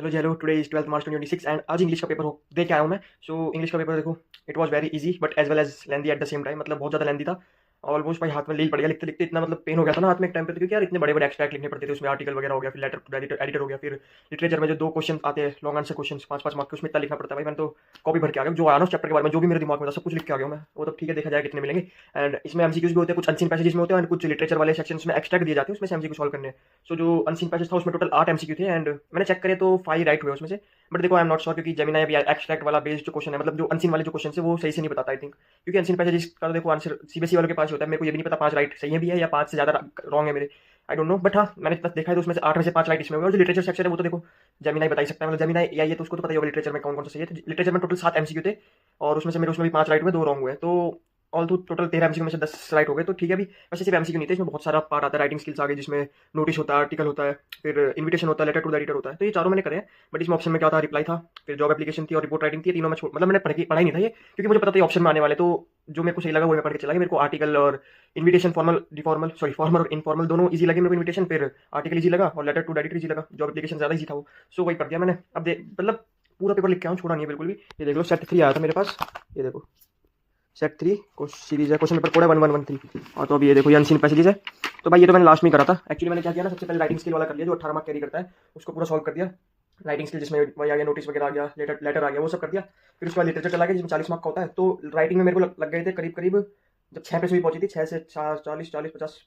Hello जी hello, today is 12th March 2026 and आज English का पेपर हो दे के आया हूँ मैं। सो इंग्लिश का पेपर देखो, it was very easy but as well as lengthy at the same time. मतलब बहुत ज़्यादा लेंदी था। ऑलमोस्ट भाई हाथ में लील पड़ गया लिखते लिखते, इतना मतलब पेन हो गया था ना हाथ में एक टाइम पे, तो क्योंकि यार इतने बड़े बड़े एक्सट्रैक्ट लिखने पड़ते थे उसमें, आर्टिकल वगैरह हो गया, फिर लेटर टू एडिटर एडिटर हो गया, फिर लिटरेचर में जो दो क्वेश्चन आते हैं लॉन्ग आंसर क्वेश्चन 5-5 मार्क के, उसमें इतना लिखना पड़ता है भाई। मैंने तो कॉपी भर के आ गया, जो आया ना उस चैप्टर के बारे में, जो भी मेरे दिमाग में था सब कुछ लिख के आ गया मैं। वो तो ठीक है, देखा जाए कितने मिलेंगे। एंड इसमें एमसीक्यूज भी होते हैं, कुछ अनसीन पैसेज में होते हैं एंड कुछ लिटरेचर वाले सेक्शन में एक्सट्रैक्ट दिए जाते हैं, उसमें से एमसीक्यू सॉल्व करने हैं। सो जो अनसीन पैसेज था उसमें टोटल 8 एमसीक्यू थे एंड मैंने चेक करे तो 5 राइट हुए उसमें से। बट देखो आई एम नॉट श्योर, क्योंकि जेमिनी अभी एक्सट्रैक्ट वाला बेस्ड जो क्वेश्चन है, मतलब जो अनसीन वाले जो क्वेश्चन है वो सही से नहीं बताता आई थिंक, क्योंकि अनसीन पैसेज का तो देखो आंसर सीबीएसई वालों के पास ही होता है। मेरे को ये भी नहीं पता 5 राइट सही है भी है या 5 से ज्यादा रॉन्ग है मेरे, आई डोंट नो। बट हाँ, मैंने इतना देखा है तो उसमें से 8 में से 5 राइट इसमें हुए। और जो लिटरेचर सेक्शन है वो तो देखो जेमिनी बता ही सकता है, मतलब जेमिनी एआई है तो उसको तो पता ही होगा लिटरेचर में कौन कौन सा सही है। तो लिटरेचर में टोटल 7 एमसीक्यू थे और उसमें से मेरे उसमें भी 5 राइट हुए, 2 रॉन्ग हुए। तो ऑल तो टोटल 13 एमसीक्यू में से 10 राइट हो गए, तो ठीक है। अभी वैसे सिर्फ एमसीक्यू नहीं थे, इसमें बहुत सारा पार्ट आता है, राइटिंग स्किल्स आ गई जिसमें नोटिस होता है, आर्टिकल होता है, फिर इन्विटेशन होता है, लेटर टू द एडिटर होता है। तो ये चारों मैंने करे हैं। बट इसमें ऑप्शन में क्या था, रिप्लाई था, फिर जॉब एप्लीकेशन थी और रिपोर्ट राइटिंग थी। तीनों में मतलब मैंने पढ़ाई नहीं था ये, क्योंकि मुझे पता था ये ऑप्शन में आने वाले। तो जो मेरे को सही लगा वो मैं पढ़ के चला गया। मेरे को आर्टिकल और इन्विटेशन फॉर्मल डिफॉर्मल सॉरी फॉर्मल और इनफॉर्मल दोनों इजी लगे मेरे को। इन्विटेशन फिर आर्टिकल इजी लगा और लेटर टू एडिटर इजी लगा, जॉब एप्लीकेशन ज्यादा इजी था वो। सो वही पढ़ दिया मैंने। अब मतलब पूरा पेपर लिख के आऊँ, छोड़ा नहीं है बिल्कुल भी। ये देख लो सेट 3 आया था मेरे पास, ये देखो सेट 3 सीरीज है, क्वेश्चन पेपर कोड है 1113। और तो अभी ये देखो ये अनसीन पैसेजेस है। तो भाई ये तो मैंने लास्ट में करा था। एक्चुअली मैंने क्या किया ना, सबसे पहले राइटिंग स्किल वाला कर लिया जो 18 मार्क कैरी करता है, उसको पूरा सॉल्व कर दिया। राइटिंग स्किल जिसमें वही आ गया, नोटिस वगैरह आ गया, लेटर लेटर आ गया, वो सब कर दिया। फिर उसके बाद लिटरेचर चला गया जिसमें 40 मार्क का होता है। तो राइटिंग में मेरे को लग गए थे करीब करीब, जब 6 पे सुई पहुंची थी, 6 से 40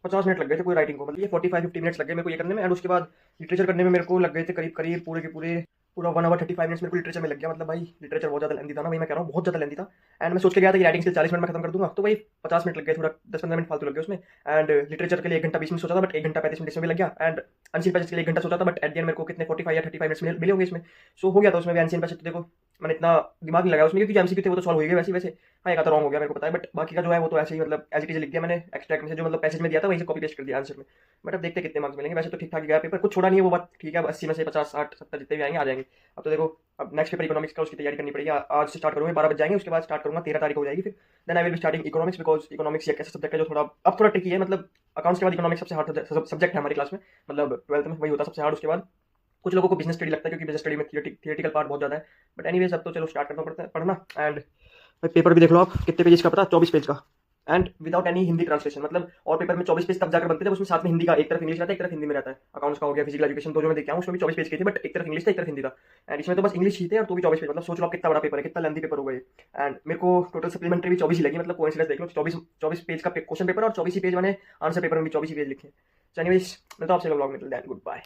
50 मिनट लग गए थे पूरी राइटिंग को, मतलब ये 45-50 मिनट्स लग गए मेरे को ये करने में। एंड उसके बाद लिटरेचर करने में मेरे को लग गए थे करीब करीब पूरे के पूरे पूरा 1 आवर 35 मिनट्स मेरे को लिटरेचर में लग गया। मतलब भाई लिटरेचर बहुत ज़्यादा लेंदी था ना, वही मैं कह रहा हूँ, बहुत ज़्यादा लेंदी था। एंड मैं सोच के गया था कि राइटिंग स्किल 40 मिनट में खत्म कर दूंगा, तो भाई 50 मिनट लग गए, थोड़ा 10-15 मिनट फालतू लग गए उसमें। एंड लिटरेचर के लिए 1 घंटा 20 मिनट सोचा था, बट 1 घंटा 35 मिनट इसमें भी लग गया। एंड अनसीन पैसेज के लिए 1 घंटा सोचा था, बट एट द एंड मेरे को कितने 45 या 35 मिनट्स मिले होंगे इसमें। सो हो गया था उसमें भी। अनसीन पैसेज तो देखो मैंने इतना दिमाग नहीं लगाया उसमें, क्योंकि जो एमसीक्यू थे वो तो सॉल्व हो गए वैसे वैसे। हाँ एक आधा रॉन्ग हो गया मेरे को पता है, बट बाकी का जो है वो तो ऐसे ही मतलब एज इट इज लिख दिया मैंने। एक्सट्रैक्ट में से जो मतलब पैसेज में दिया था वहीं से कॉपी पेस्ट कर दिया आंसर में। बट अब देखते कितने मार्क्स मिलेंगे। वैसे तो ठीक ठाक गया पेपर, कुछ छोड़ा नहीं है वो बात ठीक है। 80 में से 50 60 70 जितने भी आएंगे आ जाएंगे। अब तो देखो अब नेक्स्ट पेपर इकोनॉमिक्स का, उसकी तैयारी करनी पड़ेगी। आज से स्टार्ट करूंगा, 12 बज जाएंगे, उसके बाद स्टार्ट करूंगा, 13 तारीख हो जाएगी फिर। Then I will be starting economics, because economics एक ऐसा सब्जेक्ट है जो थोड़ा अब थोड़ा ट्रिकी है। मतलब अकाउंट्स के बाद इकोनॉमिक्स सबसे हार्ड सब्जेक्ट है हमारी क्लास में, मतलब 12th में वही होता है सबसे हार्ड। उसके बाद कुछ लोगों को बिजनेस स्टडी लगता है, क्योंकि बिजनेस स्टडी में थियोरेटिकल पार्ट बहुत ज्यादा है। बट एनीवेज अब तो चलो स्टार्ट करना पड़ता है पढ़ना। एंड पेपर भी देख लो आप कितने पेजेस का, पता 24 पेज का, and without any Hindi translation. मतलब और पेपर में 24 पेज तब जाकर बनते थे, उसमें साथ में हिंदी का, एक तरफ इंग्लिश रहता है एक तरफ हिंदी में रहता है। अकाउंट्स का हो गया, फिजिकल एजुकेशन, तो जो मैं देख के आऊँ उसमें भी 24 पेज के थे, बट एक तरफ इंग्लिश था एक तरफ हिंदी था। एंड इसमें तो बस इंग्लिश ही थे और तो भी 24 पेज। मतलब सोच लो आप कितना बड़ा पेपर है, कितना लेंथी पेपर होगा ये। एंड मेरे को टोटल सप्लीमेंट्री भी 24 ही लगी, मतलब कोइंसिडेंस देख लो, 24 पेज का क्वेश्चन पेपर और 24 ही पेज मैंने आंसर पेपर में भी 24 ही पेज लिखे। एनीवेज मैं तो आपसे ब्लॉग में, गुड बाय।